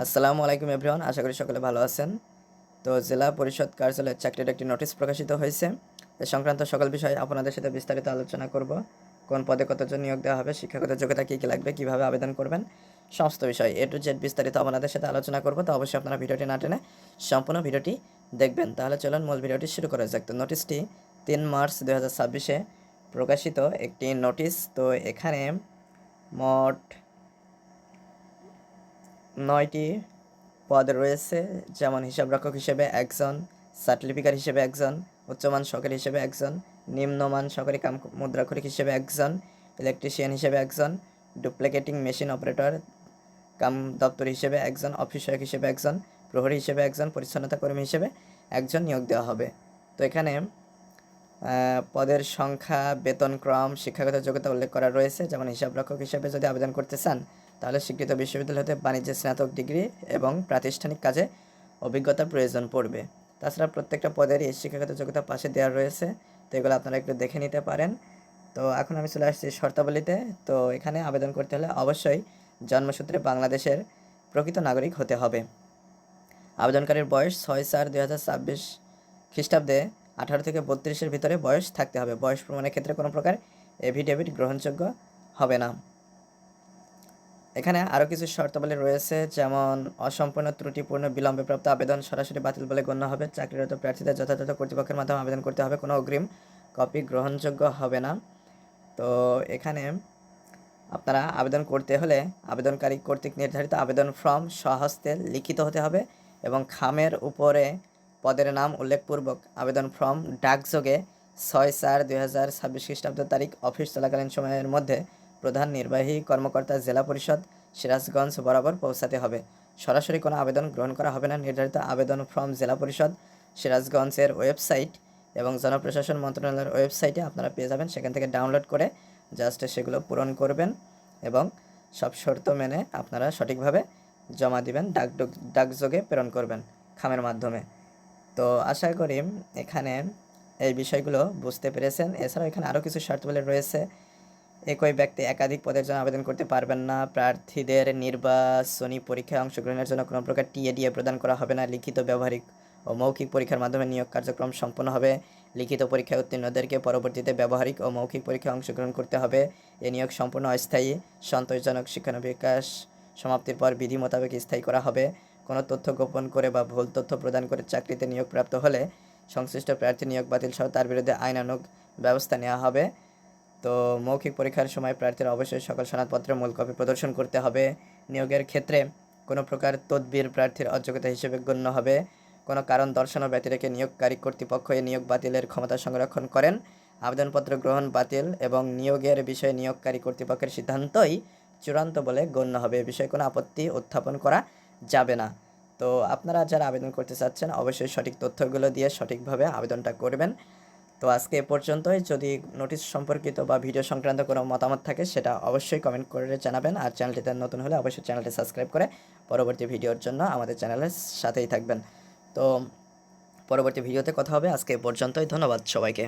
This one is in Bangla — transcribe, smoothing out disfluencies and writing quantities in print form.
আসসালামু আলাইকুম এভরিওয়ান, আশা করি সকলে ভালো আছেন। তো জেলা পরিষদ কার্যালয়ের চাকরির একটি নোটিশ প্রকাশিত হয়েছে। এ সংক্রান্ত সকল বিষয় আপনাদের সাথে বিস্তারিত আলোচনা করব। কোন পদে কতজন নিয়োগ দেওয়া হবে, শিক্ষাগত যোগ্যতা কী কী লাগবে, কীভাবে আবেদন করবেন, সমস্ত বিষয় A to Z বিস্তারিত আপনাদের সাথে আলোচনা করব। তো অবশ্যই আপনারা ভিডিওটি না টেনে সম্পূর্ণ ভিডিওটি দেখবেন। তাহলে চলুন মূল ভিডিওটি শুরু করা যাক। তো নোটিশটি 3 মার্চ 2026-এ প্রকাশিত একটি নোটিশ। তো এখানে মোট 9টি পদ রয়েছে, যেমন হিসাবরক্ষক হিসেবে একজন, সার্টিফিকেট হিসেবে একজন, উচ্চমান সহকারী হিসেবে একজন, নিম্নমান সহকারী কাম মুদ্রাক্ষরিক হিসেবে একজন, ইলেকট্রিশিয়ান হিসেবে একজন, ডুপ্লিকেটিং মেশিন অপারেটর কাম দপ্তর হিসেবে একজন, অফিস সহায়ক হিসেবে একজন, প্রহরী হিসেবে একজন, পরিচ্ছন্নতা কর্মী হিসেবে একজন নিয়োগ দেওয়া হবে। তো এখানে পদের সংখ্যা, বেতনক্রম, শিক্ষাগত যোগ্যতা উল্লেখ করা রয়েছে। যেমন হিসাবরক্ষক হিসেবে যদি আবেদন করতে চান তাহলে স্বীকৃত বিশ্ববিদ্যালয় হতে বাণিজ্যে স্নাতক ডিগ্রি এবং প্রাতিষ্ঠানিক কাজে অভিজ্ঞতার প্রয়োজন পড়বে। তাছাড়া প্রত্যেকটা পদেরই শিক্ষাগত যোগ্যতা পাশে দেওয়া রয়েছে। তো এগুলো আপনারা একটু দেখে নিতে পারেন। তো এখন আমি চলে আসছি শর্তাবলীতে। তো এখানে আবেদন করতে হলে অবশ্যই জন্মসূত্রে বাংলাদেশের প্রকৃত নাগরিক হতে হবে। আবেদনকারীর বয়স 6/4/2026 খ্রিস্টাব্দে 18 থেকে 32-এর ভিতরে বয়স থাকতে হবে। বয়স প্রমাণের ক্ষেত্রে কোনো প্রকার এফিডেভিট গ্রহণযোগ্য হবে না। এখানে আরও কিছু শর্তাবলী রয়েছে, যেমন অসম্পূর্ণ, ত্রুটিপূর্ণ, বিলম্বে প্রাপ্ত আবেদন সরাসরি বাতিল বলে গণ্য হবে। চাকরিরত প্রার্থীদের যথাযথ কর্তৃপক্ষের মাধ্যমে আবেদন করতে হবে, কোনো অগ্রিম কপি গ্রহণযোগ্য হবে না। তো এখানে আপনারা আবেদন করতে হলে আবেদনকারী কর্তৃক নির্ধারিত আবেদন ফর্ম স্বহস্তে লিখিত হতে হবে এবং খামের উপরে পদের নাম উল্লেখপূর্বক আবেদন ফর্ম ডাকযোগে 6/4/2026 খ্রিস্টাব্দ তারিখ অফিস চলাকালীন সময়ের মধ্যে প্রধান নির্বাহী কর্মকর্তা জেলা পরিষদ সিরাজগঞ্জ বরাবর পৌঁছাতে হবে। সরাসরি কোনো আবেদন গ্রহণ করা হবে না। নির্ধারিত আবেদন ফর্ম জেলা পরিষদ সিরাজগঞ্জের ওয়েবসাইট এবং জনপ্রশাসন মন্ত্রণালয়ের ওয়েবসাইটে আপনারা পেয়ে যাবেন। সেখান থেকে ডাউনলোড করে জাস্ট সেগুলো পূরণ করবেন এবং সব শর্ত মেনে আপনারা সঠিকভাবে জমা দিবেন, ডাকযোগে প্রেরণ করবেন খামের মাধ্যমে। তো আশা করি এখানে এই বিষয়গুলো বুঝতে পেরেছেন। এছাড়াও এখানে আরও কিছু শর্তাবলী রয়েছে। একই ব্যক্তি একাধিক পদের জন্য আবেদন করতে পারবেন না। প্রার্থীদের নির্বাচনী পরীক্ষায় অংশগ্রহণের জন্য কোনো প্রকার টিএডিএ প্রদান করা হবে না। লিখিত, ব্যবহারিক ও মৌখিক পরীক্ষার মাধ্যমে নিয়োগ কার্যক্রম সম্পন্ন হবে। লিখিত পরীক্ষায় উত্তীর্ণদেরকে পরবর্তীতে ব্যবহারিক ও মৌখিক পরীক্ষায় অংশগ্রহণ করতে হবে। এ নিয়োগ সম্পূর্ণ অস্থায়ী। সন্তোষজনক শিক্ষানবিকাশ সমাপ্তির পর বিধি মোতাবেক স্থায়ী করা হবে। কোনো তথ্য গোপন করে বা ভুল তথ্য প্রদান করে চাকরিতে নিয়োগপ্রাপ্ত হলে সংশ্লিষ্ট প্রার্থী নিয়োগ বাতিল সহ তার বিরুদ্ধে আইনানুগ ব্যবস্থা নেওয়া হবে। তো মৌখিক পরীক্ষার সময় প্রার্থীরা অবশ্যই সকল সনদপত্রের মূল কপি প্রদর্শন করতে হবে। নিয়োগের ক্ষেত্রে কোনো প্রকার তদবির প্রার্থীর অযোগ্যতা হিসেবে গণ্য হবে। কোনো কারণ দর্শানো ব্যতি রেখে নিয়োগকারী কর্তৃপক্ষ এ নিয়োগ বাতিলের ক্ষমতা সংরক্ষণ করেন। আবেদনপত্র গ্রহণ, বাতিল এবং নিয়োগের বিষয়ে নিয়োগকারী কর্তৃপক্ষের সিদ্ধান্তই চূড়ান্ত বলে গণ্য হবে। এ বিষয়ে কোনো আপত্তি উত্থাপন করা যাবে না। তো আপনারা যারা আবেদন করতে চাচ্ছেন অবশ্যই সঠিক তথ্যগুলো দিয়ে সঠিকভাবে আবেদনটা করবেন। তো আজকে এ পর্যন্তই। যদি নোটিশ সম্পর্কিত বা ভিডিও সংক্রান্ত কোনো মতামত থাকে সেটা অবশ্যই কমেন্ট করে জানাবেন। আর চ্যানেলটিতে নতুন হলে অবশ্যই চ্যানেলটি সাবস্ক্রাইব করে পরবর্তী ভিডিওর জন্য আমাদের চ্যানেলের সাথেই থাকবেন। তো পরবর্তী ভিডিওতে কথা হবে। আজকে এ পর্যন্তই। ধন্যবাদ সবাইকে।